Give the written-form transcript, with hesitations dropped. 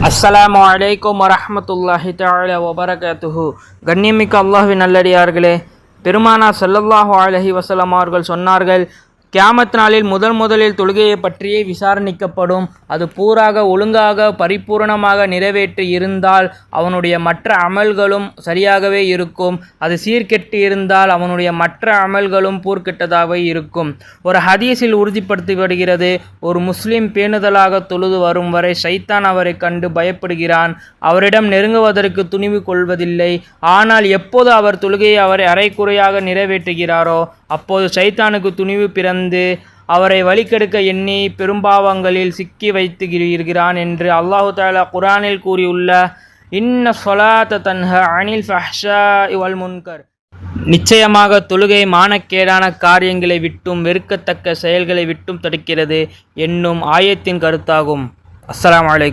அஸ்ஸலாமு அலைக்கும் வரஹ்மத்துல்லாஹி தஆலா வபரகாத்துஹு. கண்ணியமிக்க அல்லாஹ்வின் நல்லடியார்களே, பெருமானார் ஸல்லல்லாஹு அலைஹி வஸல்லம் அவர்கள் சொன்னார்கள், கியாமத் நாளில் முதலில் தொழுகையை பற்றியே விசாரணிக்கப்படும். அது பூராக ஒழுங்காக பரிபூரணமாக நிறைவேற்றி இருந்தால் அவனுடைய மற்ற அமல்களும் சரியாகவே இருக்கும். அது சீர்கெட்டு இருந்தால் அவனுடைய மற்ற அமல்களும் பூர்கெட்டதாகவே இருக்கும். ஒரு ஹதீஸில் உறுதிப்படுத்தப்படுகிறது, ஒரு முஸ்லிம் பேணுதலாக தொழுது வரும் வரை ஷைத்தான் அவரை கண்டு பயப்படுகிறான், அவரிடம் நெருங்குவதற்கு துணிவு கொள்வதில்லை. ஆனால் எப்போது அவர் தொழுகையை அவரை அரைக்குறையாக நிறைவேற்றுகிறாரோ அப்போது ஷைத்தானுக்கு துணிவு பிறந்து அவரை வழிகெடுக்க எண்ணி பெரும்பாவங்களில் சிக்கி வைத்து இருக்கிறான் என்று அல்லாஹு தஆலா குர்ஆனில் கூறியுள்ள இன்ன ஸலாத்த தன்ஹா அனில் ஃபஹ்ஷாஇ வல் முன்கர், நிச்சயமாக தொழுகை மானக்கேடான காரியங்களை விட்டும் வெறுக்கத்தக்க செயல்களை விட்டும் தடுக்கிறது என்னும் ஆயத்தின் கருத்தாகும். அஸ்ஸலாமு அலைக்கும்.